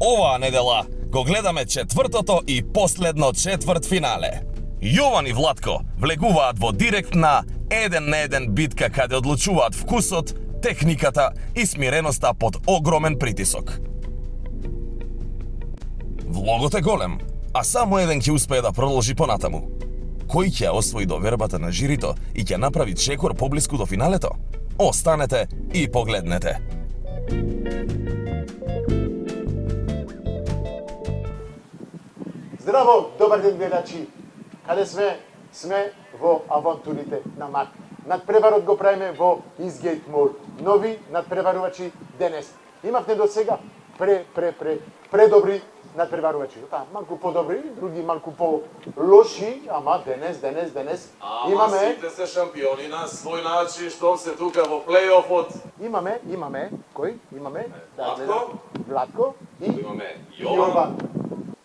Оваа недела го гледаме четвртото и последно четвртфинале. Јован и Владко влегуваат во директна 1-1 битка каде одлучуваат вкусот, техниката и смиреноста под огромен притисок. Влогот е голем, а само еден ќе успее да продолжи понатаму. Кој ќе освои довербата на жирито и ќе направи чекор поблиску до финалето? Останете и погледнете. Здраво, добар ден гледачи. Каде сме? Сме во авантурите на Марк. Надпреварот го правиме во Eastgate Mall. Нови надпреварувачи денес. Имавте до сега предобри надпреварувачи. Малку подобри, други малку по-лоши, ама денес имаме... сите се шампиони на свој начин, што се тука во плейофот. Имаме, кој? Имаме? Владко. Владко и Имаме Јован.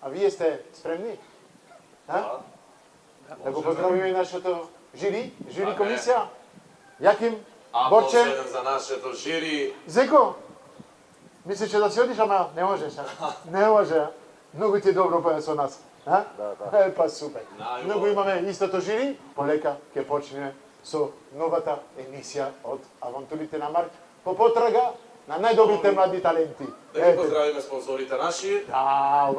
А вие сте спремни? Да го поздравиме и нашето жири комисија. Јаким, Борчен. Аплодисмент за нашето жири. Зеко, мислеше да си одиш, ама не можеш. Не може. Многу ти е добро со нас. Па супер. Многу имаме истото жири. Полека ќе почнеме со новата емисија од Авантурите на Марк по потрага на најдобрите млади таленти. Да ги поздравиме спонзорите наши.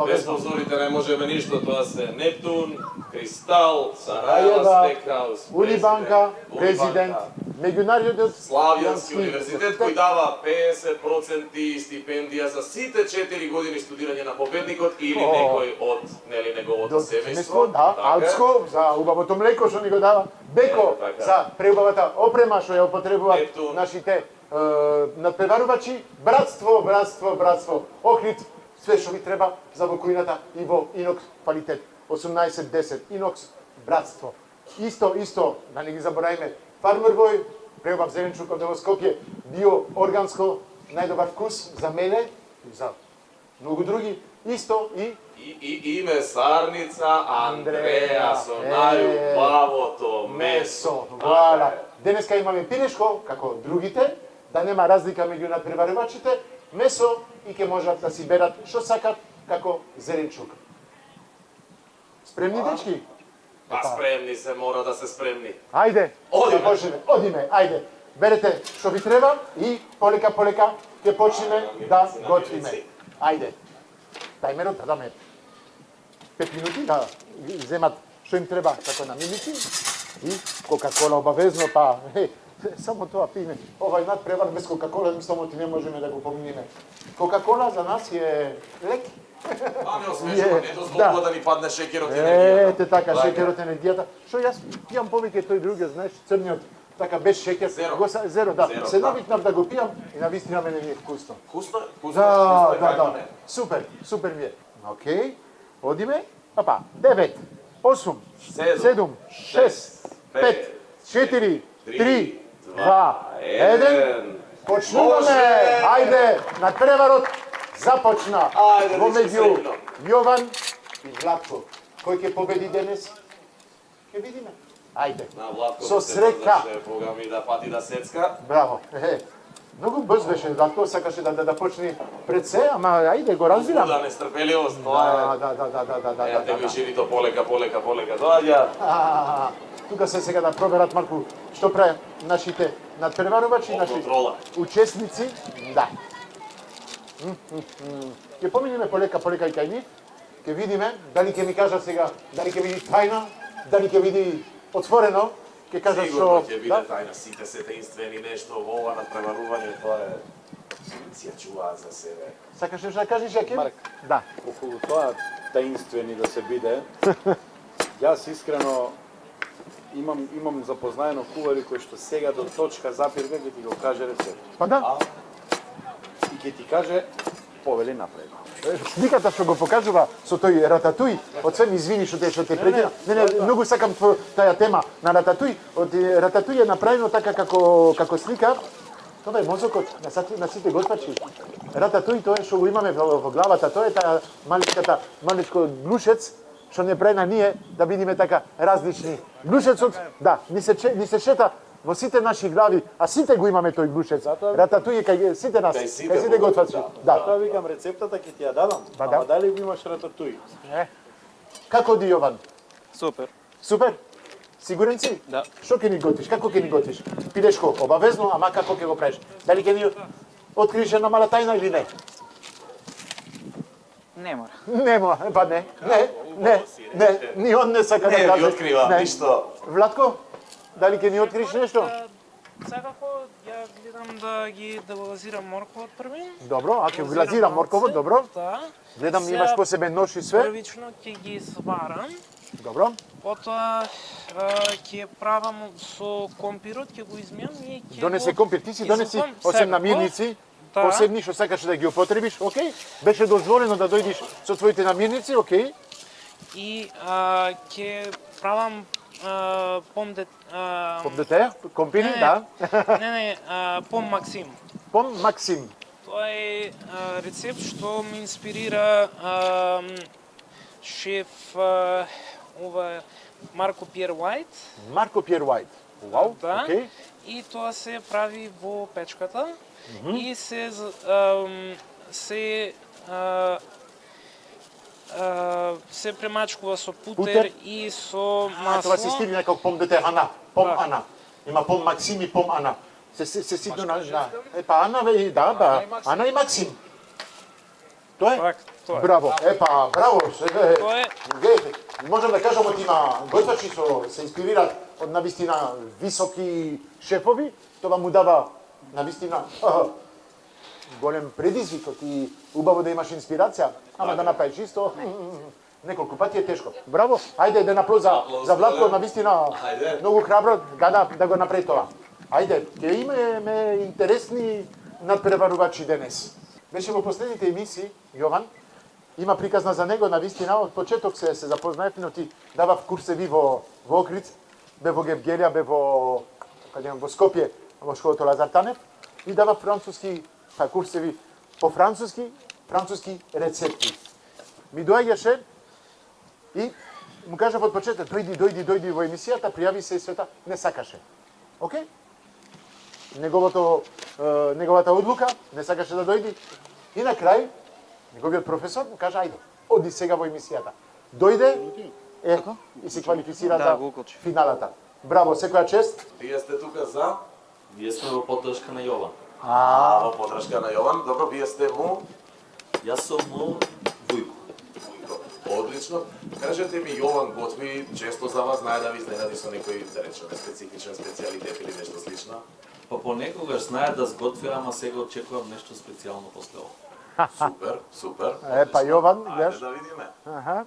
Без спонзорите не можеме ништо, тоа се Нептун, Кристал, Сараева Стекхаус, Унибанка, Президент, меѓународниот Славјански универзитет кој дава 50% стипендија за сите 4 години студирање на победникот или некој од неговото семејство. Алпско за убавото млеко што ни го дава, Беко за преубавата опрема што ја употребуваат нашите надпреварувачи, братство, Охрид, све што ви треба за во кујната и во инокс квалитет. 18-10, инокс, братство. Исто, да не ги забораваме, Фармер Бој, преубав зеленчук од Скопје, био органско, најдобар вкус за мене и за многу други. Исто и име Сарница Андреја со најубавото месо. Вуала. Денеска имаме пилешко, како другите, да нема разлика меѓу надпреварувачите, месо и ќе можат да си берат што сакат како зеленчук. Спремни, дечки? Спремни се, мора да се спремни. Ајде, одиме, ајде. Берете што ви треба и полека ќе почнеме да готвиме. Ајде. Тајмерот да даме 5 минути да земат што им треба како на минути и Кока-кола обавезно, па само тоа пиме. Овај надпревар без Кока-кола мислам ти не можеме да го поминиме. Кока-кола за нас е лек. Не осмешува, не дозволува да ни падне шеќерот и енергијата. Ете така, шеќерот и енергијата. Што јас пијам повеќе тој другиот, знаеш, црниот, така без шеќер. Зеро, да. Се навикнав да го пијам и навистина мене ми е вкусно. Вкусно? Да. Супер ми е. Океј, одиме. 9, 8, 7, 6, 5, 4, 3, 2, 1. Почнуваме! Ајде, надпреварот започна во меѓу Јован и Владко. Кој ќе победи денес? Ќе видиме. Ајде. Со среќа. Бога ми да пати да сецка. Браво. Многу брз беше Владко, сакаше да почне пред се, ама ајде го разбирам. Да, нестрпеливост, тоа е. Да. Ете го жирито полека доаѓа. Тука се сега да проверат малку што прават нашите надпреварувачи, наши учесници. Да. Ќе поминеме полека и кај нив. Ќе видиме дали ќе ми кажат сега, дали ќе види тајна, дали ќе види отворено. Ќе кажат што... Сигурно ќе биде тајна, сите се таинствени нешто во ова надпреварување, тоа е... Си ја чуваат за себе. Сакаш да кажеш, Јаким? Марк, да. Околу тоа таинствени да се биде, јас искрено имам запознаено кувари кои што сега до точка запирка ќе ти го каже рецепт. Па да. И ќе ти каже повели напред. Сликата што го покажува со тој рататуј, од се ми извини што те прекина. Не, многу сакам таа тема на рататуј. Од рататуј е направено така како слика. Тоа е мозокот на сите готвачи. Рататуј тоа е што го имаме во главата, тоа е таа малечко глушец што не прави на ние да видиме така различни. Глушецот, да, ни се шета во сите наши глави, а сите го имаме тој глушец. Рататуи кај сите нас, Кај сите кај сите го- готвачи. Да. Тоа викам рецептата ќе ти ја дадам. Па да. Ама дали го имаш рататуи? Како ди Јован? Супер. Супер? Сигурен си? Да. Што ќе ни готвиш? Како ќе ни готвиш? Пилешко, обавезно, ама како ќе го правиш? Дали ќе ни откриеш една мала тајна или не? Не мора. Нема, па не, ни он не сака да Не каже. ви открива Не. ништо. Владко, дали ќе ни откриеш нешто? Секако, ја гледам да ги глазирам морковот први. Добро, а ќе глазирам морковот, добро. Да. Гледам Сега имаш посебен нож и све. Првично ќе ги сварам, Добро. потоа ќе правам со компирот, ќе го измијам и ќе Донесе го компир, ти си донеси изсипам осем секако. намирници, Да. посебни што сакаш да ги употребиш, окей? Беше дозволено да дојдеш со твоите намирници, окей? И ќе правам пом Помдете, компири, не, да. не, пом Максим. Пом Максим. Тоа е рецепт што ме инспирира шеф ова Марко Пиер Уајт. Марко Пиер Уајт. Вау, Да. окей. И тоа се прави во печката и се се премачкува со Путер? путер и со А, тоа се масло. стили некако помдете Ана, пом Да. Ана. Има пом Максим и пом Ана. Се ситно на... Епа, Ана, бе, да, ба, Ана и Максим. Тоа е? Так, тоа е. Браво, епа, браво, се Тоа е. гледате, можам да кажам од има готвачи со се инспирираат од навистина високи шефови, тоа му дава навистина голем предизвик и убаво да имаш инспирација, ама да направиш исто неколку пати е тешко. Браво, ајде еден аплауз за Владко, навистина Ајде. многу храбро да го направи тоа. Ајде, ќе имаме интересни надпреварувачи денес. Беше во последните емисии, Јован, има приказна за него, навистина, од почеток се запознаевме, но ти давав курсеви во Охрид, бе во Гевгелија, бе во Скопје, во школото Лазар Танев, и дава курсеви по француски рецепти. Ми доаѓаше и му кажав од почеток, дојди во емисијата, пријави се и света, не сакаше. Океј? Неговата одлука, не сакаше да дојди. И на крај, неговиот професор му кажа, ајде, оди сега во емисијата. Дојде, и се квалифицира Да, за го уклучи. финалата. Браво, секоја чест. Вие сте тука за? Вие сме во поддршка на Јован. Во подршка на Јован. Добро, вие сте му? Јас сум му Вујко. Одлично. Кажете ми, Јован готви често за вас, знае да ви изненади со некој, да речеме, специфичен специјалитет или нешто слично? Па понекогаш знае да сготви, ама сега очекувам нешто специјално после ова. Супер, супер. Епа, Јован, гледаш. Ајде да видиме. Аха.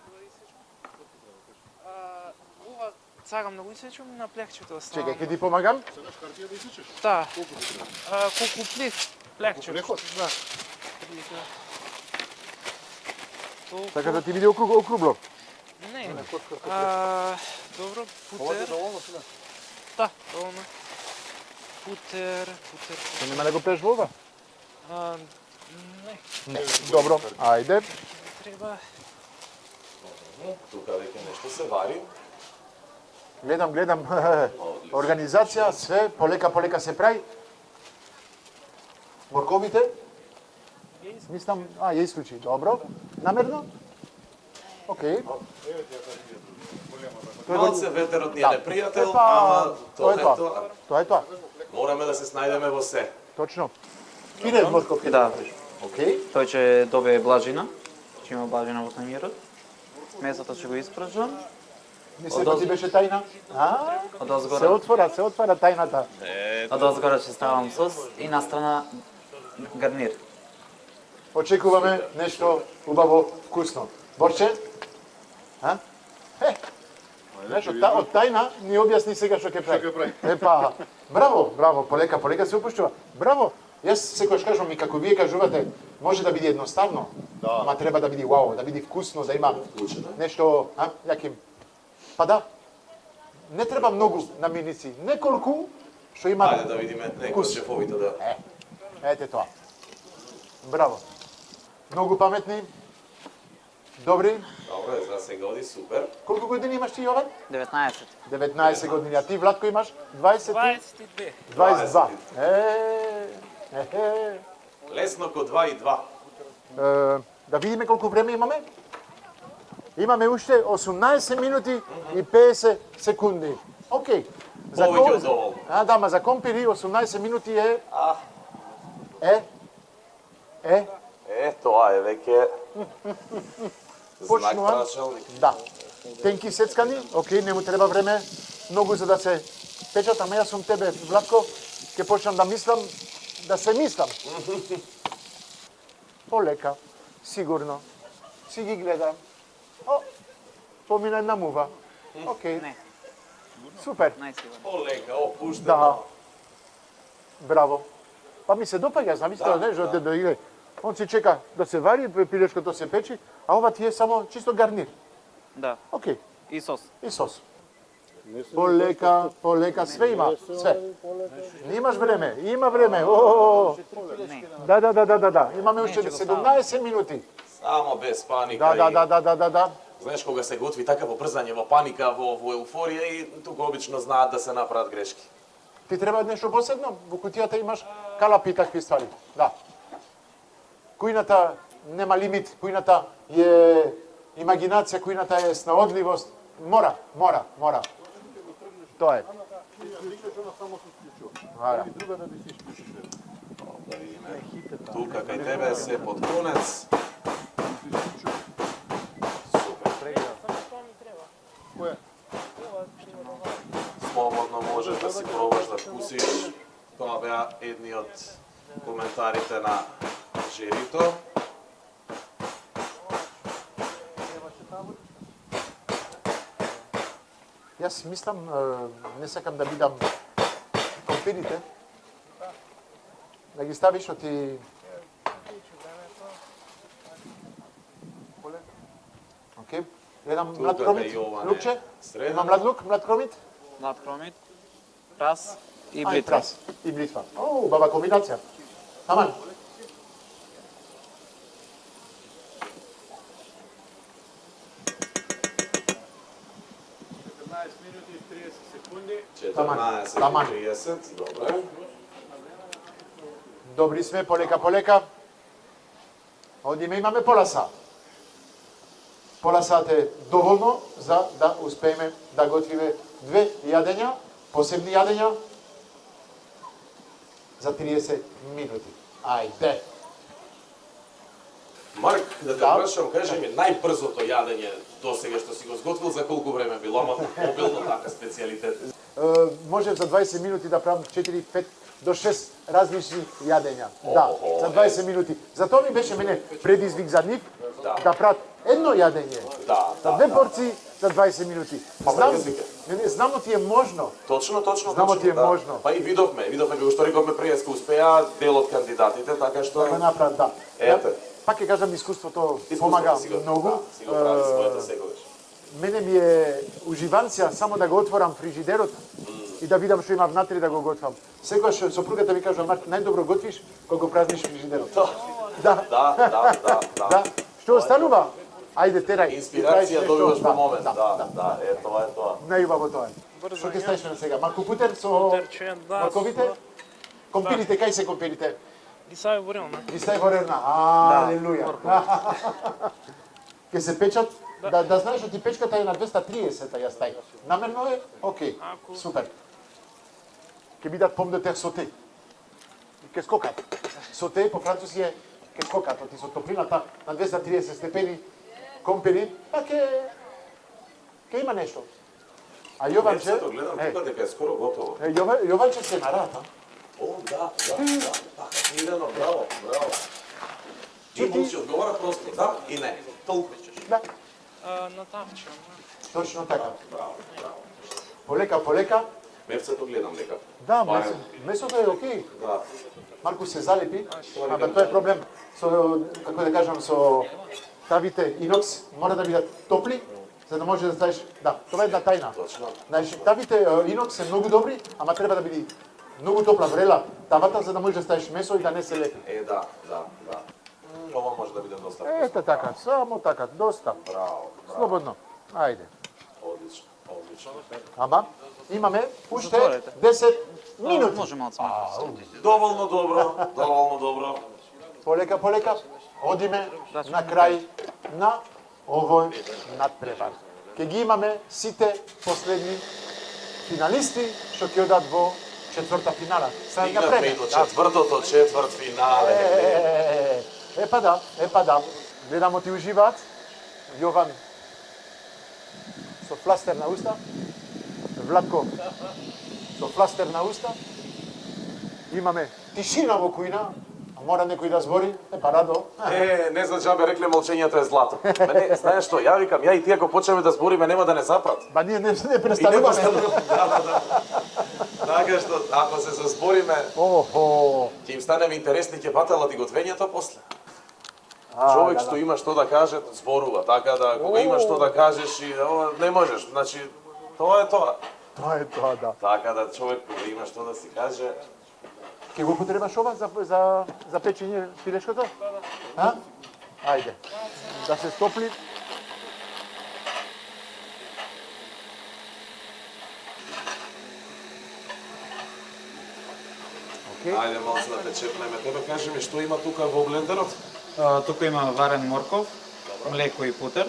Ова сакам да го исечам на плехчето оставам. Чекај, ќе ти помагам. Да. Колку плехчето. Да. Толку- Така да ти биде округло. Не. Добро, путер. Да, доволно. Путер. Ќе нема да го пеш во ова? Не, Добро, ајде. треба. Тука веќе нешто се вари. Гледам, организација, све, полека се прави. Морковите? Мислам, ја исклучи, добро. Намерно? Океј. Малце ветерот ни е непријател, Епа, ама тоа тоа е е тоа. тоа. Тоа е тоа. Мораме да се снајдеме во се. Точно. Кире морков ќе Да. направиш. Океј. Тој ќе добие блажина. Ќе има блажина во танјерот. Месото ќе го испражам. Мислев да ти беше тајна? Од Се озгора, отвора тајната. од озгора ќе ставам сос и настрана гарнир. Очекуваме нешто убаво, вкусно. Борче? А? Знаеш, од тајна ни објасни сега што ќе прави. Епа, браво, полека се опуштува. Браво. Јас секојаш кажувам и како вие кажувате, може да биде едноставно, ама треба да биде вау, да биде вкусно, да има нешто, Јаким? Па да. Не треба многу намирници, неколку што има Ајде да видиме некој од шефовите да... Ете тоа. Браво. Многу паметни. Добри. Добро, за сега оди супер. Колку години имаш ти, Јован? 19. 19 години. А ти, Владко, имаш 20? 22. 22. Лесно ко 2 и 2. Да видиме колку време имаме. Имаме уште 18 минути и 50 секунди. Океј. Повеќе од доволно. Да, ма за компири 18 минути е... Тоа е веќе знак Почнува. прашалник. Да. Тенки сецкани, океј, не му треба време многу за да се печат, ама јас сум тебе, Владко, ќе почнам да мислам, да се мислам. Полека, сигурно. Си ги гледам. О, помина една мува. Океј. Не. Супер. Најсигурно. Полека, опуштено. Да. Браво. Па ми се допаѓа, знам истина, не, да игре. Он си чека да се вари, пилешкото се печи, а ова ти е само чисто гарнир. Да. Океј. И сос. И сос. Полека, полека, све има, све. Не имаш време, има време. Не. Да. Имаме уште 17 минути. Само без паника. Да. Знаеш, кога се готви така во брзање, во паника, во еуфорија и тука обично знаат да се направат грешки. Ти треба нешто посебно? Во кутијата имаш калапи и такви ствари. Да. Кујната нема лимит, кујната е имагинација, кујната е снаодливост. Мора. Тоа е. Да видиме. Тука кај тебе се под конец. Слободно можеш да си пробаш да вкусиш. Тоа беа едни од коментарите на жирито. Јас мислам, не сакам да бидам компирите, да ги ставиш оти... Океј. Гледам млад кромит. Лукче? Има млад лук, млад кромит? Млад кромит. Прас и Ај, бритва. прас. И бритва. О, убава комбинација. Таман. минути и 30 секунди. 14:30, добре. Добри сме, полека. Одиме, имаме пола сат. Пола сат е доволно за да успееме да готвиме две јадења, посебни јадења, за 30 минути. Ајде. Марк, да те Да. прашам, кажи ми, најбрзото јадење до сега што си го сготвил, за колку време било, ама обилно така специјалитет? Можев за 20 минути да правам 4, 5 до 6 различни јадења. Да, за 20 минути. Затоа ми беше мене предизвик за нив да прават едно јадење. За две порции за 20 минути. Знамо ти е можно. Точно. Знамо ти е можно. Па и видовме како што рековме преска успеа дел од кандидатите, така што Да направат, да. Ете. Пак ќе кажам, искуството помага многу. Да, си го прави своето секогаш. Мене ми е уживанција само да го отворам фрижидерот и да видам што има внатре да го готвам. Секогаш сопругата ми кажува, Марк, најдобро готвиш кога го празниш фрижидерот. Да. Да. Што останува? Ајде, терај. Инспирација добиваш по момент. Да, тоа е тоа. Најубаво тоа е. Што ќе ставиш на сега? Марко Путер со морковите? Компирите, кај се компирите? Ги стави во релна. Ги стави во ревна. Алелуја. Ке се печат. Да знаеш, ти печката е на 230, ја стај. Намерно е? Океј. Супер. Ке бидат пом де тер соте. Ке скокат. Соте по француски е ке скокат, оти со топлината на 230 степени компири, па ке има нешто. А Јованче, Гледам тука дека е скоро готово. Јованче се на рата. О, да, пакетирано, браво. Импулс ќе одговара просто да и не. Толку. Да, На тавче. точно така. Браво. Полека. Мевцето гледам дека. Да, месото е окей. Да. Марко се залепи, ама тоа е проблем. Со, како да кажам, со тавите инокс мора да бидат топли, за да може да ставиш. Да, тоа е една тајна. Точно. Значи, тавите инокс се многу добри, ама треба да биде многу топла врела тавата, за да може да ставиш месо и да не се лепи. Да. Ова може да биде доста. Ете така, само така, доста. Браво, Слободно. Ајде. одлично, одлично. Ама, имаме уште Затворете. 10 минути. Може малце. Доволно добро, доволно добро. Полека, полека, одиме на крај на овој надпревар. Ке ги имаме сите последни финалисти што ќе одат во четврта финала. Сега Стигнавме и до четвртото четвртфинале. Епа да. Гледамо ти уживаат. Јован со фластер на уста. Владко со фластер на уста. Имаме тишина во кујна. А мора некој да збори. Епа Радо. Не за джабе рекле молчењето е злато. Мене, знаеш што, ја викам, ја и ти ако почнеме да збориме нема да не запрат. Ба ние не И не престануваме. да. Така што, ако се збориме, Охо. ќе им станеме интересни, ќе баталат и готвењето после. Човек што има што да каже, зборува, така да кога има што да кажеш и ова не можеш, значи тоа е тоа. Тоа е тоа, да. Така да човек кога има што да си каже, Ке го потребаш ова за печење пилешкото? А? Ајде. Да се стопли. Океј. ајде малце да те чепнеме. Тебе кажи ми што има тука во блендерот? Тука има варен морков, млеко и путер.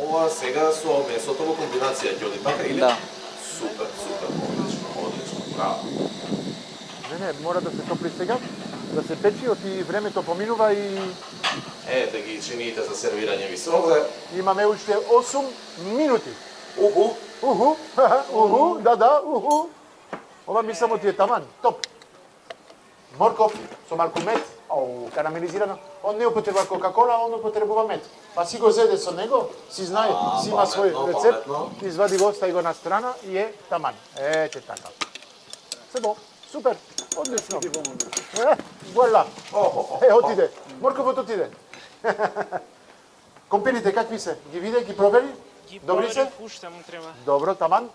Ова сега со месото во комбинација ќе оди така или? Да. Супер, супер, одлично, одлично, браво. Не, мора да се топли сега, да се печи, оти времето поминува и Ете ги чиниите за сервирање ви се овде. имаме уште 8 минути. Уху, Уху, да, уху. Ова ми само ти е таман, топ. Морков со малку мед, карамелизирано. Он не употребува Кока-кола, он употребува мед. Па си го зеде со него, си знае, си има свој паметно, рецепт, паметно. извади го, стави го на страна и е таман. Ете така. Себо, супер, одлично. Вуала. Отиде. Морковот отиде. Компирите какви се? Ги виде, ги провери? Ги Добри се? проверив, уште му треба. Добро, таман.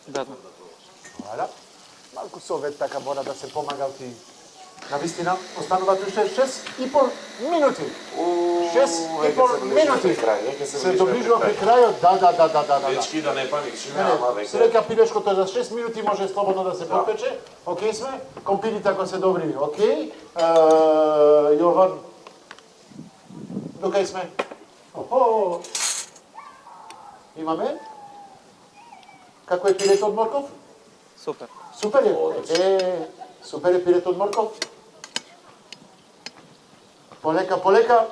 Да. Валя. Малку совет така мора да се помагал ти. Навистина, остануваат уште 6,5 минути. 6,5 минути. Се доближува при крајот, да. Дечки да не паникчиме, Не, ама се веќе. река пилешкото за 6 минути може слободно да се попече. Океј сме, компирите ако се добри, океј. Јован, докај сме? Охо. Имаме? Како е пилето од морков? Супер. Супер е. Супер е пилето од морков. Полека, полека.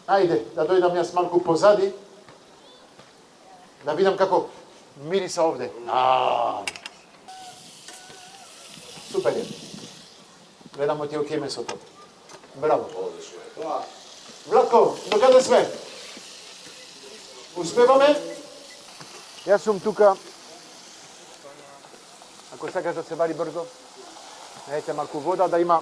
Ајде, да дојдам јас малку позади. Да видам како мириса овде. Супер е. Гледамо ти окей месото. Браво. Владко, докаде сме? Успеваме? Јас сум тука. Ако сакаш да се вари брзо, најте малку вода да има.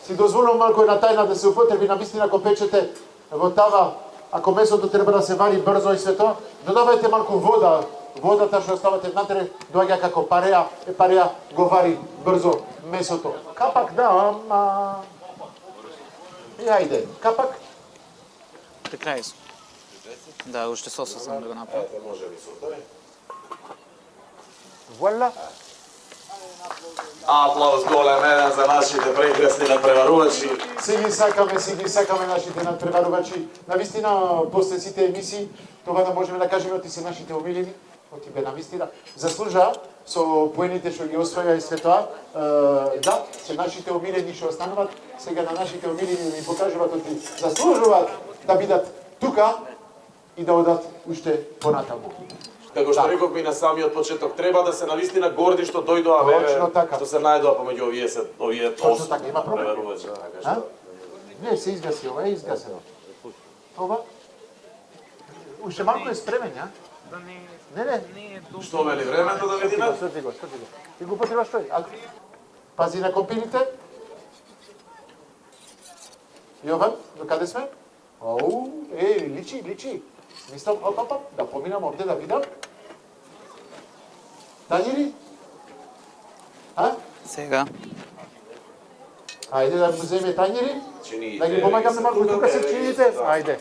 Си дозволувам малку една тајна да се употреби, навистина ако печете во тава, ако месото треба да се вари брзо и се тоа, додавајте малку вода. Водата што оставате внатре доаѓа како пареа, пареа го вари брзо месото. Капак да, ама... И ајде, капак. При крај сум. Да, уште сосо сам да го направам. Може би супер. Вуала. Аплауз голем еден за нашите прекрасни надпреварувачи. Си ги сакаме нашите надпреварувачи. Навистина, после сите емисии, това да можеме да кажеме оти се нашите омилени, оти бе навистина, заслужаа со поените што ги освоја и све тоа. Да, се нашите омилени што остануваат, сега на нашите омилени ми покажуваат оти заслужуваат да бидат тука и да одат уште понатаму. Како што рековме и на самиот почеток, треба да се навистина горди што дојдоа Точно така. што се најдоа помеѓу овие Точно 8 така, има проблем? преварувачи, така А? што. Не, се изгаси, ова е изгасено. Ова? Уште малку е спремен, ја? Да не Не. е добро. Што вели времето да видиме? Срти го. Ти го потребаш тој. Пази на компините. Јован, докаде сме? Оу, личи. Мислам, оп, да поминам овде да видам. Тањи ли? А? Сега. Ајде да му земе тањери, Чиниите, да ги помагам на малку тука се тука, чините. Ајде.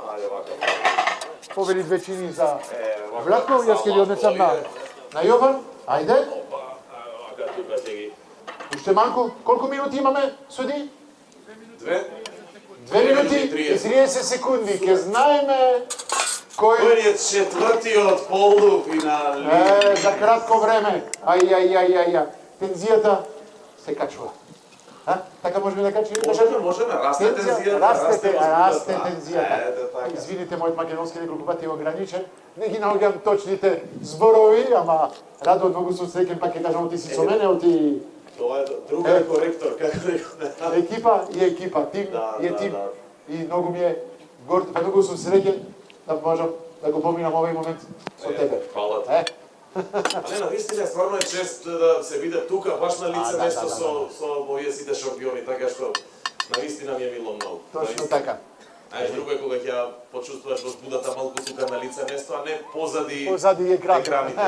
Ајде вака. Побери 2 чини за вака, Владко, јас ќе ги однесам на Јован. Ајде. Вака тука ќе ги. Уште малку, колку минути имаме, суди? 2 2 минути и 30 секунди. Ке знаеме кој Кој е четвртиот полуфинал? за кратко време. Ај. Тензијата се качува. Така можеме да качиме? Можеме, расте тензијата. Расте тензијата. Ете така. Извините, мојот македонски неколку пати е ограничен. Не ги наоѓам точните зборови, ама Радо, многу сум среќен, пак ќе кажам, ти си со мене, оти Тоа е друга коректор, како да екипа и екипа, тим и тим. И многу ми е горд, па многу сум среќен да можам да го поминам овој момент со тебе. Фала ти. А не, навистина, стварно е чест да се биде тука, баш на лице место со овие сите шампиони, така што навистина ми е мило многу. Точно така. Ај, друго е кога ќе почувствуваш возбудата малку тука на лице место, а не позади екраните.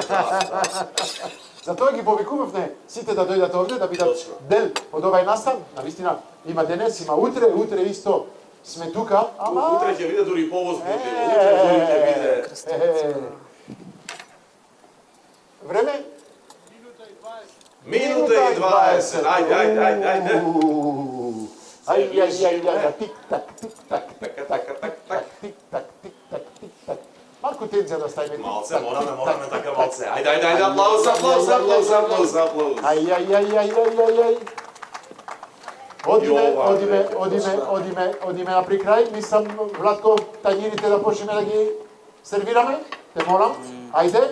Затоа ги повикувавме сите да дојдат овде, да бидат дел од овај настан. Навистина, има денес, има утре исто сме тука, ама... Утре ќе биде дури повозбудливо, утре дури ќе биде... Време? Минута и 20. Ајде. Тик-так. Малку тензија да ставиме. Малце, мораме така малце. Ајде, аплауз. Ај. Одиме на прикрај. Мислам, Владко, тањирите да почнеме да ги сервираме. Те молам. Ајде.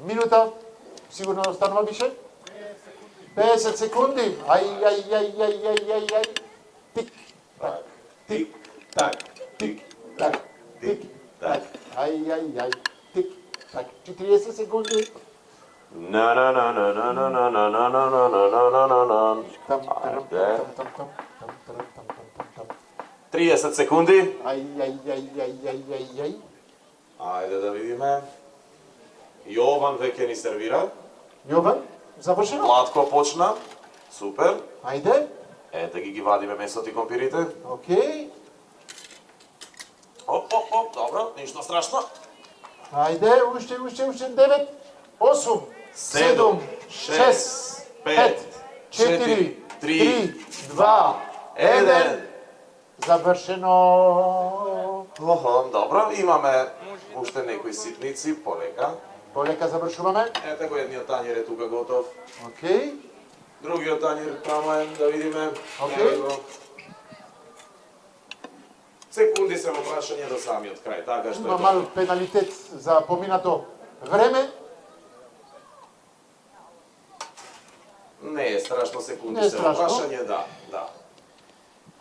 Минута. Сигурно да останува више. 50 секунди. Ај. Тик-так. Ај. Тик-так. 40 секунди. 30 секунди. Ај. Ајде да видиме. Јован веќе ни сервира. Јован, завршено? Владко почна. Супер. Ајде. Ете ги вадиме месото и компирите. Океј. Оп, добро, ништо страшно. Ајде, уште 9, 8, 7, 6, 5, 4, 3, 2, 1. Завршено. Добро, имаме уште некои ситници, полека. Полека завршуваме. Ете го едниот тањер е тука готов. Океј. Другиот тањер тамо е, да видиме. Океј. Секунди се во прашање до самиот крај, така што Има мал пеналитет за поминато време. Не е страшно, секунди Не е се во страшно. прашање, да.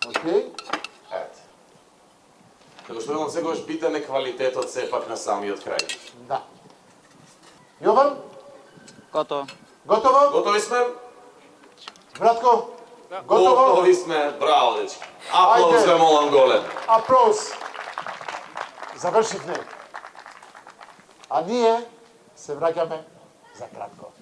Океј. Ете. Како што велам, секогаш битен е квалитетот сепак на самиот крај. Да. Јован, Готово. готово? Готови сме? Братко, готово? Готови сме, браво, дечки. Аплауз Ајде. ве молам голем. Аплауз. Завршивме. А ние се враќаме за кратко.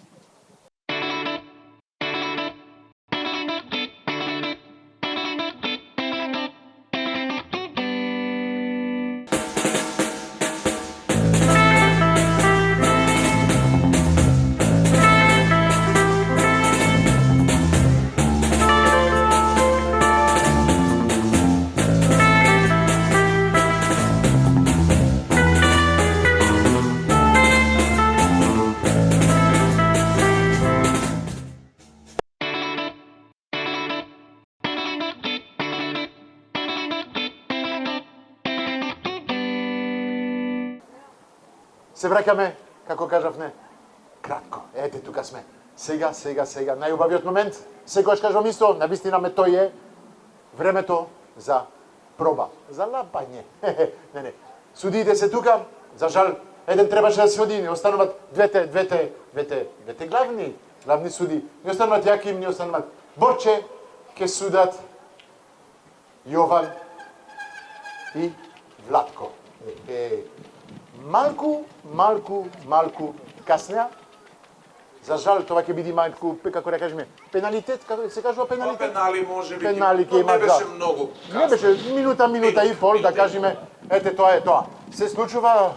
Се враќаме, како кажавме, кратко. Ете, тука сме. Сега, најубавиот момент. Секогаш кажувам исто, навистина ме тој е времето за проба, за лапање. Не. Судиите се тука, за жал, еден требаше да се оди, не остануват двете главни суди. Не остануват Јаким, не остануват Борче, ке судат Јован и Владко. Малку каснеа, За жал тоа ќе биде малку, како да кажеме, пеналитет, како се кажува пеналитет? Пенали може би, Пенали ќе но има, не беше да. многу. Не беше минута и пол, да кажеме, ете тоа е тоа. Се случува,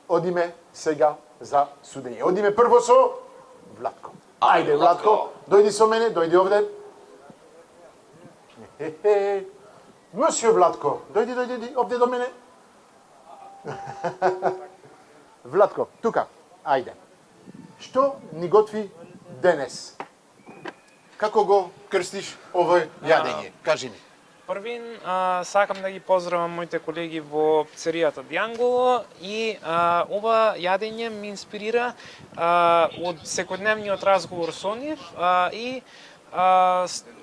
одиме сега за судење. Одиме прво со Владко. Ајде, Владко, дојди со мене, дојди овде. Мосио Владко, дојди овде до мене. Владко, тука, ајде. Што ни готви денес? Како го крстиш овој јадење? Кажи ми. Првин, сакам да ги поздравам моите колеги во пицеријата Дјанголо и ова јадење ми инспирира од секојдневниот разговор со нив и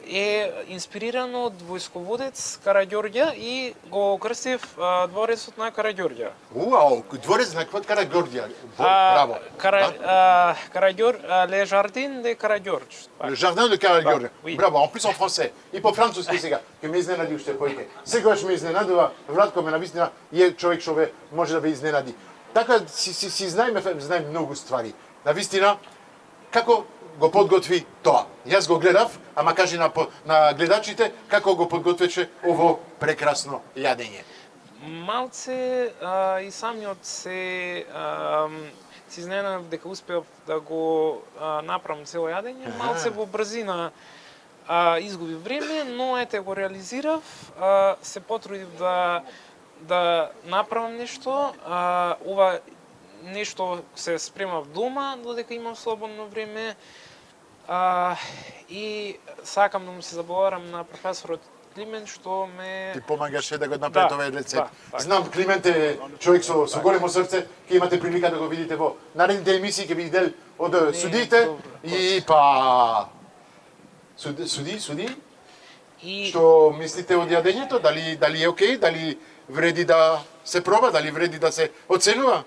е инспирирано од војсководец Караѓорѓа и го крстив дворецот на Караѓорѓа. Уау, дворец на Караѓорѓа. Браво. Le Jardin de Караѓорѓ. Le jardin de Караѓорѓа. Oui. Браво, en plus en français. И по француски сега. Ке ме изненади уште поике. Секогаш ме изненадува, Владко ме навистина е човек што може да ве изненади. Така си знаеме многу ствари. Навистина, како го подготви тоа. Јас го гледав, ама кажи на гледачите како го подготвеше ово прекрасно јадење. Малце и самиот се изненадав дека успеав да го направам цело јадење. Малце во брзина изгуби време, но ете го реализирав. Се потрудив да направам нешто. Ова нешто се спремав дома, додека имам слободно време. И сакам да му се заблагодарам на професорот Климент што ме... Ти помагаше да го направи овој рецепт. да. Знам, Климент е човек со големо срце, ќе имате прилика да го видите во наредните емисии, ќе видите дел од судиите и па... Суди? И Што мислите од јадењето? Дали е окей? Дали вреди да се проба? Дали вреди да се оценува?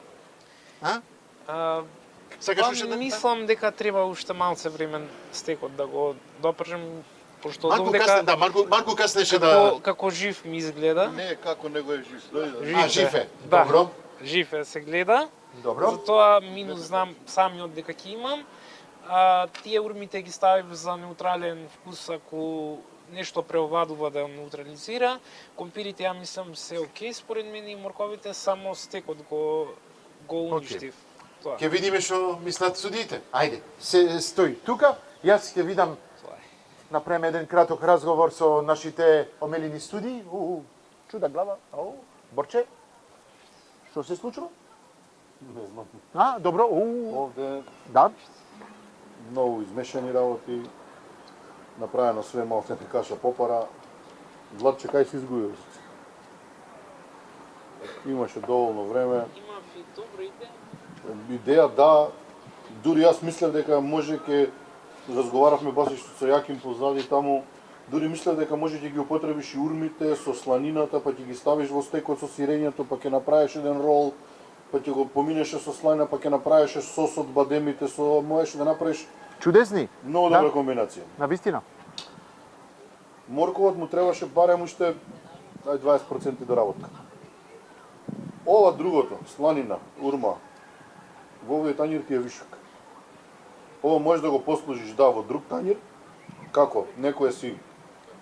Сакаш уште да... мислам дека треба уште малце време стекот да го допржем, пошто Марко каснеше да... како жив ми изгледа. Не, како него е жив. Жив е. Да. Добро. Жив е се гледа. Добро. Затоа минус знам самиот дека ќе имам. Тие урмите ги ставив за неутрален вкус ако нешто преовладува да неутрализира. Компирите ја мислам се окей според мене и морковите само стекот го уништив. Тоа. Ќе видиме што мислат судиите. Ајде, се стои тука. Јас ќе видам, направиме еден краток разговор со нашите омелини студии. Чуда глава. Борче? Што се случува? Не знам. Добро. Овде Да. многу измешани работи, направено све малце не каша попара. Владче, кај си изгубил? Имаше доволно време. Имав и добра идеја. Идеја, да, дури јас мислев дека може ќе разговаравме басиш со Јаким позади таму, дури мислев дека може ќе ги употребиш и урмите со сланината, па ќе ги ставиш во стекот со сирењето, па ќе направиш еден рол, па ќе го поминеше со сланина, па ќе направиш сос од бадемите, можеш да направиш Чудесни. многу добра комбинација. Навистина. Морковот му требаше барем уште 20% до работка. Ова другото, сланина, урма, во овој тањир ти е вишок. Ова можеш да го послужиш во друг тањир, како некој си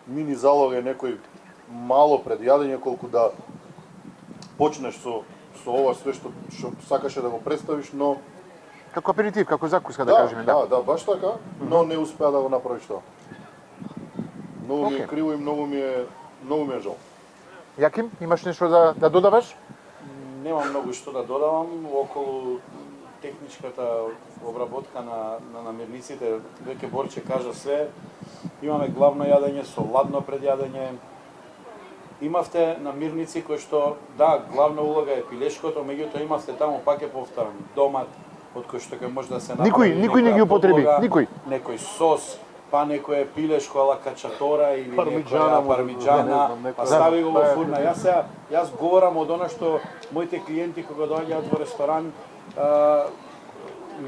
мини залоге, некој мало пред јадење, колку да почнеш со ова све што сакаше да го представиш, но Како аперитив, како закуска да кажеме, да. Да, баш така, но не успеа да го направиш тоа. Многу ми е криво и многу ми е жал. Јаким, имаш нешто да додаваш? Немам многу што да додавам околу техничката обработка на намирниците. Веќе Борче кажа све. Имаме главно јадење со ладно предјадење. Имавте намирници кои што, да, главна улога е пилешкото, меѓутоа имавте таму, пак е повторам, домат, од кој што ќе може да се направи Никој не ги употреби, никој. Некој сос, па некој пилешко ала качатора или Пармиджана, некоја пармиджана, па стави го во фурна. Јас говорам од она што моите клиенти кога доаѓаат во ресторан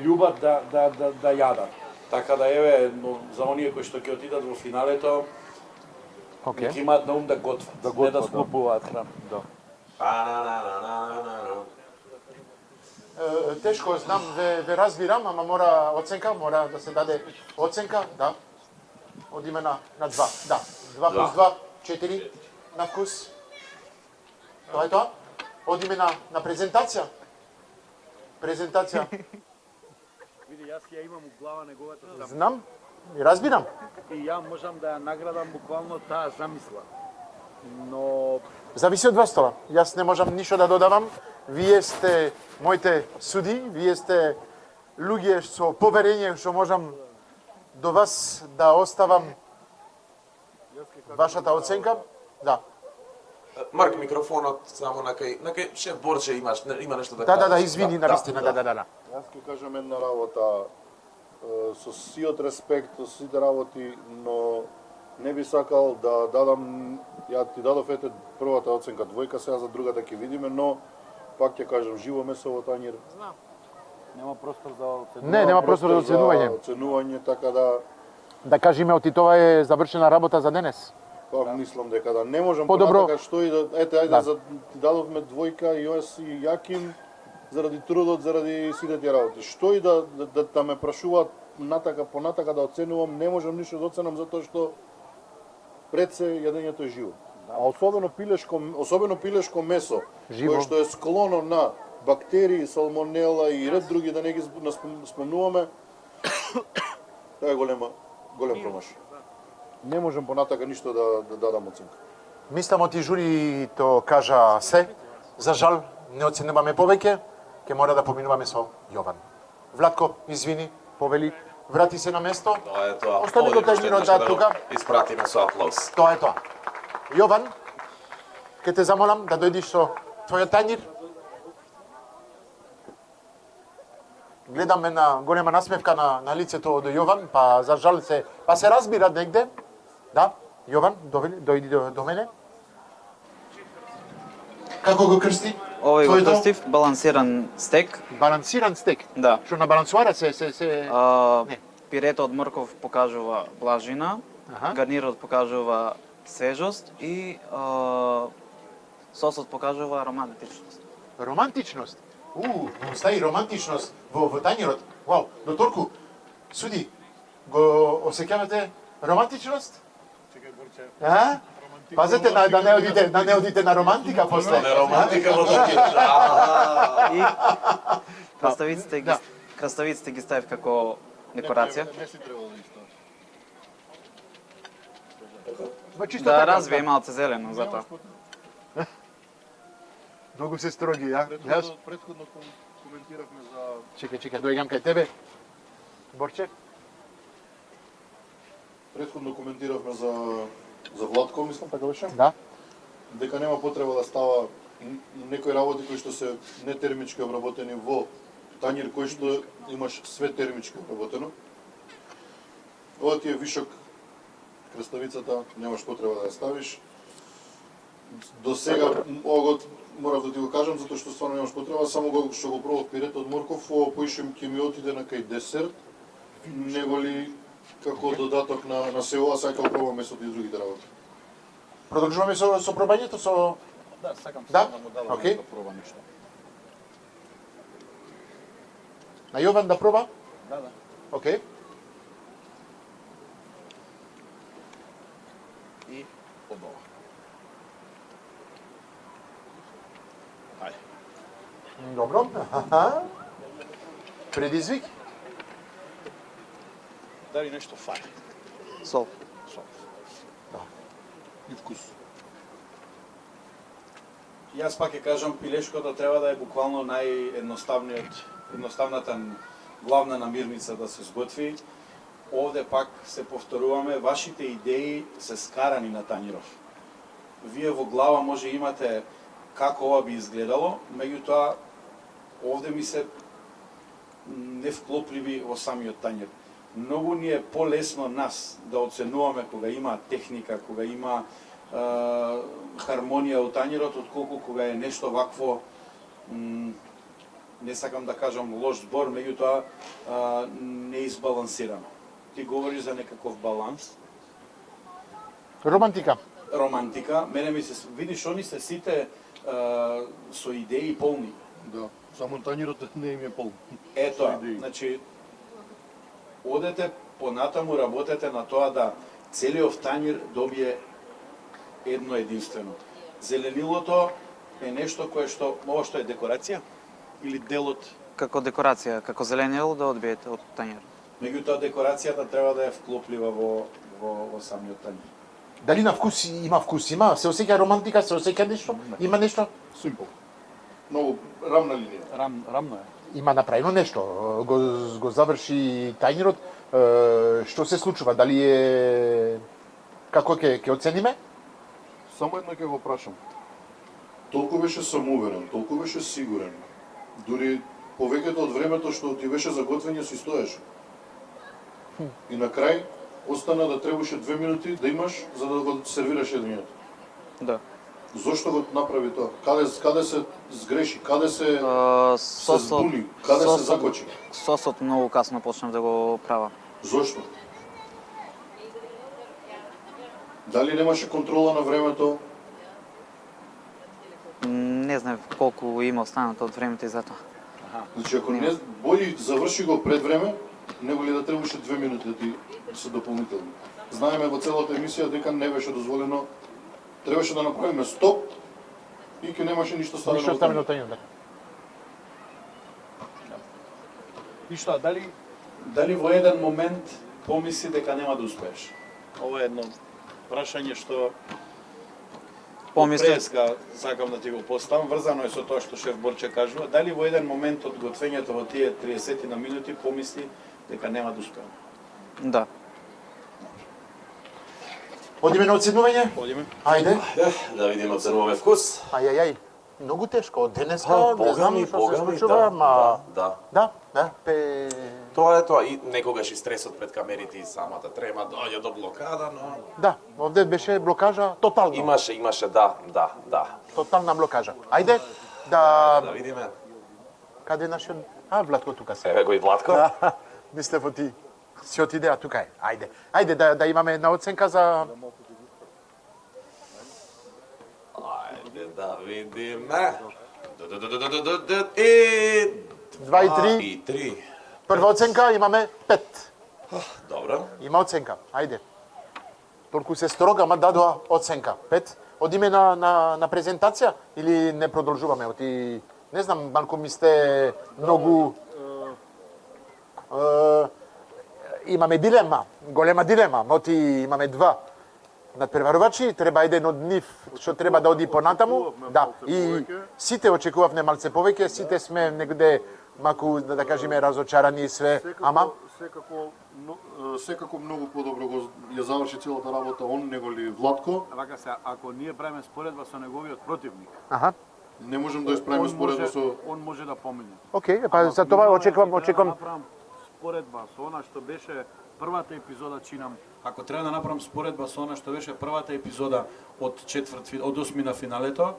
љубат да јадат. Така да еве за оние кои што ќе отидат во финалето, ќе имаат на ум да готват, не да скупуваат храна. тешко знам, ве разбирам, ама мора оценка, мора да се даде оценка, да. Одиме на 2, да. 2 плюс 2, 4 на вкус. Тоа е тоа. Одиме на презентација. Презентација. Види, јас ја имам у глава неговата замисла. Знам и разбирам. И ја можам да ја наградам буквално таа замисла. Но Зависи од вас тоа. Јас не можам ништо да додавам. Вие сте моите суди, вие сте луѓе со поверење што можам до вас да оставам вашата оценка. Да. Марк, микрофонот само на кај шеф Борче има нешто да Да, извини, навистина, да. Јас ќе кажам една работа со сиот респект, со сите работи, но не би сакал да дадам, ја ти дадов ете првата оценка двојка, сега за другата ќе видиме, но пак ќе кажам живо месо во тањер. нема простор за оценување. Не, нема простор за оценување. Оценување, така да Да кажеме, оти тоа е завршена работа за денес. па мислам дека да не можам Подобро. понатака што и да ете ајде Да. за ти дадовме двојка и јас и Јаким заради трудот, заради сите тие работи. Што и да ме прашуваат натака понатака да оценувам, не можам ништо да оценам затоа што пред се јадењето е живо. А особено пилешко месо, Живо. кое што е склоно на бактерии, салмонела и ред други, да не ги спомнуваме, тоа е голем промаш. Не можам понатака ништо да дадам оценка. Мислам оти журито кажа се. За жал, не оценуваме повеќе. Ќе мора да поминуваме со Јован. Владко, извини, повели, врати се на место. Тоа е тоа. Остани го тајнирот да тука. Испратиме со аплауз. Тоа е тоа. Јован, ќе те замолам да дојдиш со твојот тајнир. Гледам една голема насмевка на лицето од Јован, па за жал се разбира негде. Да, Јован, дојди до мене. Како го крсти? Овој го Твоето? крстив балансиран стек. Балансиран стек. Да. Што на балансуара се Не. Пирето од морков покажува блажина, Аха. гарнирот покажува свежост и сосот покажува романтичност. Романтичност. Стаи романтичност во тањерот. Вау, доторку, суди, го осеќавате романтичност? А? Пазете да не одите на романтика после. Не романтика во тањер. И краставиците ги ставив како декорација. Не си требало да исташ. Чисто Да така, развие малце зелено затоа. Многу се строги, ја? Предходно коментиравме за Чекај, дојгам кај тебе. Борче? предходно коментиравме за Владко, мислам, така беше? Да. Дека нема потреба да става некои работи кои што се нетермички обработени во тањер кој што имаш све термички обработено. Ова ти е вишок краставицата, немаш потреба да ја ставиш. До сега огот морав да ти го кажам затоа што стварно немаш потреба, само што го пробав пирето од морков, ова поишем ќе ми отиде на кај десерт, неголи како додаток на се ова, сака пробам месото и другите работи. Продолжуваме со пробањето, со... Да, сакам Да? само да дадам Окей. да проба нешто. На Јован да проба? Да. Окей. И одова. Добро. Аха. Предизвик? Дали нешто фали. Сол. И вкус. Јас пак ќе кажам, пилешкото треба да е буквално едноставната главна намирница да се сготви. Овде пак се повторуваме, вашите идеи се скарани на тањеров. Вие во глава може имате како ова би изгледало, меѓутоа овде ми се невклопливи во самиот тањер. Многу ни е полесно нас да оценуваме кога има техника, кога има хармонија у тањерот, отколку кога е нешто вакво, не сакам да кажам лош збор, меѓутоа неизбалансирано. Ти говориш за некаков баланс, Романтика. романтика, мене ми се видиш, они се сите со идеи полни. Да. Само тањерот не им е полн. Ето, Со идеи. значи, одете понатаму, работете на тоа да целиот тањер добие едно единствено. Зеленилото е нешто кое што, ова што е декорација или дел од, Како декорација, како зеленил да одбиете од тањер. меѓутоа декорацијата треба да е вклоплива во самиот тањер. Дали на вкус има вкус? Има? Се осеќа романтика? Се осеќа нешто? Има нешто? Симпл. Многу рамна линија. Рамно е. Има направено нешто. Го заврши тајнерот. Што се случува? Дали е... Како ќе оцениме? Само едно ќе го прашам. Толку беше самоуверен, толку беше сигурен. Дури повеќето од времето што ти беше за готвење си стоеше. И на крај остана да требаше 2 минути да имаш за да го сервираш едниот. Да. Зошто го направи тоа? Каде се сгреши? Каде се се Сосот, збуни? Каде се закочи? Сосот многу касно почнав да го правам. Зошто? Дали немаше контрола на времето? Не знам колку има останато од времето и затоа. Значи, ако не, боли заврши го пред време, него ли да требаше 2 минути да ти се дополнителни. Знаеме во целата емисија дека не беше дозволено, требаше да направиме стоп и ќе немаше ништо ставено. Ништо во ставено тањер. тајнер. И што, дали во еден момент помисли дека нема да успееш? Ова е едно прашање што Помислив, преска сакам да ти го поставам, врзано е со тоа што шеф Борче кажува, дали во еден момент од готвењето во тие 30 на минути помисли дека нема да успеам? да. Одиме на оценување? Одиме. Ајде. Да видиме оценуваме вкус. Ајајај. Многу тешко. Денеска не знам Богами, што се богами, случува, ма... да. Да. Тоа е тоа и некогаш и стресот пред камерите и самата трема доаѓа до блокада, но Да, овде беше блокажа тотална. имаше да. Тотална блокажа. Ајде да... Да видиме. Каде е нашиот... Владко тука се. Еве го и Владко. Мислев ти си отидеа тука е. Ајде да имаме една оценка за... Ајде да видиме. И 2 и 3. 3. Прва оценка имаме 5. Добро. Има оценка. Ајде. Толку се строга, ама дадоа оценка. 5. Одиме на презентација или не продолжуваме? Не знам, малку ми сте многу... Имаме дилема, голема дилема. Имаме 2 надпреварувачи, треба еден од нив што треба да оди понатаму. Да, и сите очекувавме малце повеќе, сите сме негде маку да кажеме разочарани и све, ама Секако многу подобро го ја заврши целата работа он него ли Владко. Вака се, ако ние правиме споредба со неговиот противник, аха. Не можем да исправиме споредба со он може да помине. Океј, па за това очекувам Да направам споредба со она што беше првата епизода, чинам. Ако треба да направам споредба со она што беше првата епизода од од осмина финалето,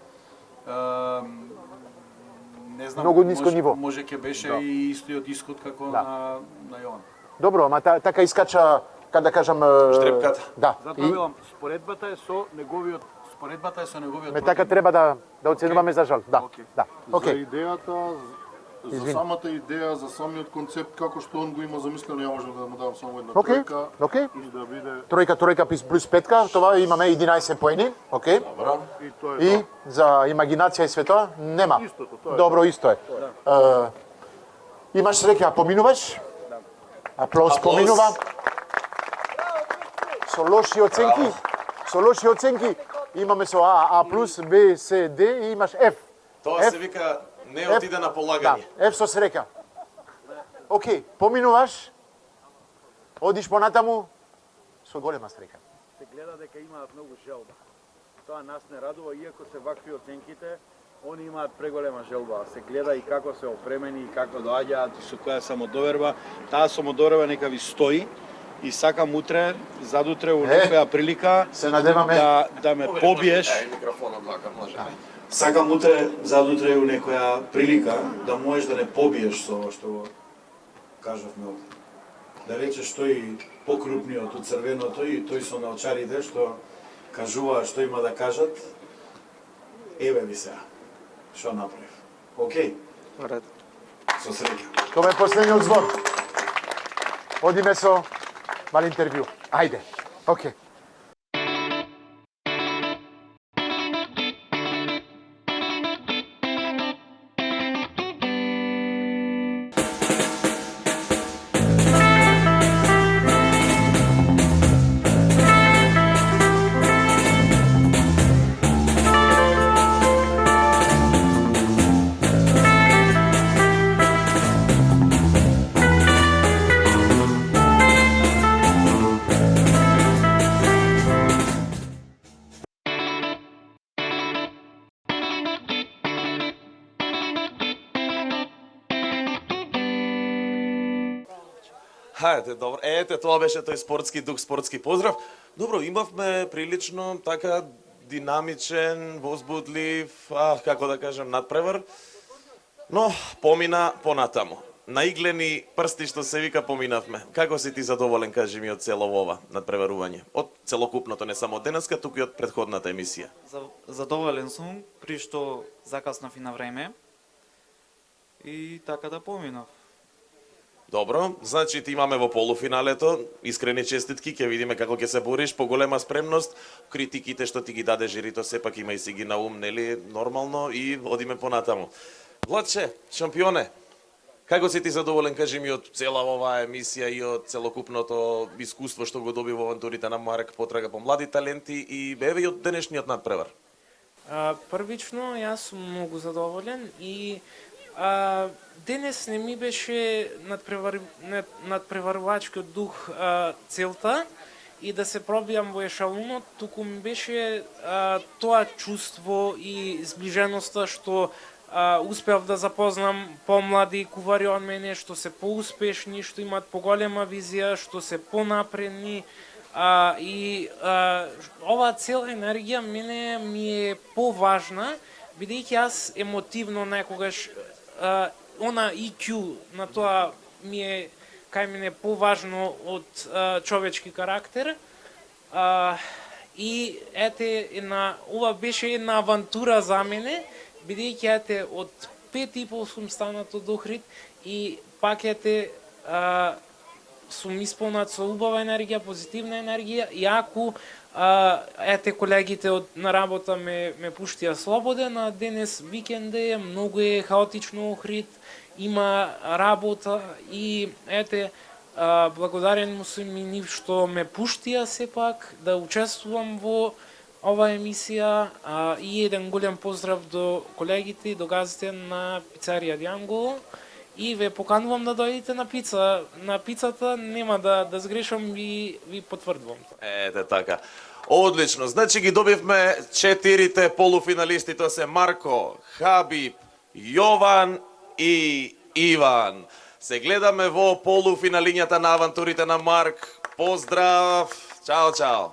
не знам, Многу ниско ниво. Може ќе беше и истиот исход како на Јован. Добро, ама така искача, каде да кажам... Штрепката. Да. Затоа велам, споредбата е со неговиот Ме така треба да оценуваме за жал. Да. Океј. Да. за Океј. идејата, за Извини. самата идеја, за самиот концепт, како што он го има замислено, ја можам да му дам само една Океј. тројка. Океј. И да биде... Тројка плюс 5, това имаме 11 поени. Океј. Добро. И тоа е И тоа. за имагинација и све тоа нема. Истото, тоа е. Добро, исто е. Имаш среќа, поминуваш? Аплауз поминува. Со лоши оценки. Со лоши оценки имаме со А плюс, Б, С, Д и имаш Ф. Тоа се вика не отиде на Да, полагање. Ф со среќа. Океј, поминуваш. Одиш понатаму со голема среќа. Се гледа дека имаат многу желба. Тоа нас не радува, иако се вакви оценките, они имаат преголема желба. Се гледа и како се опремени, и како доаѓаат, и со која самодоверба. Таа самодоверба нека ви стои и сакам утре, задутре у некоја прилика Се надеваме. да ме побиеш. Микрофонот вака може. Сакам утре, задутре у некоја прилика да можеш да не побиеш со ова што го кажавме овде. Да речеш тој покрупниот од црвеното и тој со наочарите што кажува што има да кажат. Еве ви сега. Што направив? Океј. Ред. Со среќа. Тоа е последниот звон. Одиме со мал интервју. Ајде. Океј. Хајде, добро. Ете, тоа беше тој спортски дух, спортски поздрав. Добро, имавме прилично така динамичен, возбудлив, како да кажем, надпревар. Но помина понатаму. Наиглени прсти што се вика поминавме. Како си ти задоволен, кажи ми, од целово ова надпреварување? Од целокупното, не само од денеска, туку и од претходната емисија. Задоволен сум, при што закаснав и на време. И така да поминав. Добро, значи ти имаме во полуфиналето, искрени честитки, ќе видиме како ќе се бориш, поголема спремност, критиките што ти ги даде жирито сепак има и си ги на ум, нели, нормално, и одиме понатаму. Владче, шампионе, како си ти задоволен, кажи ми, од цела оваа емисија и од целокупното искуство што го доби во авантурите на Марк, потрага по млади таленти и еве и од денешниот надпревар? Првично, јас сум многу задоволен и денес не ми беше надпреварувачкиот дух целта и да се пробијам во ешалонот, туку ми беше тоа чувство и зближеноста што успеав да запознам помлади кувари од мене, што се поуспешни, што имаат поголема визија, што се понапредни. И оваа цела енергија мене ми е поважна, бидејќи јас емотивно некогаш она EQ на тоа ми е кај мене поважно од човечки карактер. И ете, ова беше една авантура за мене, бидејќи ете од 5,5 сум станат од Охрид и пак ете сум исполнат со убава енергија, позитивна енергија, и ако ете колегите на работа ме пуштија слободен, а денес викенд е, многу е хаотично Охрид, има работа и ете благодарен му сум и нив што ме пуштија сепак да учествувам во ова емисија, и еден голем поздрав до колегите и до газите на пицарија Дјанголо. И ве поканувам да дојдете на пица. На пицата нема да сгрешам, ви потврдувам. Ете така. Одлично. Значи ги добивме 4 полуфиналисти, тоа се Марко, Хабиб, Јован и Иван. Се гледаме во полуфиналињата на авантурите на Марк. Поздрав. Чао, чао.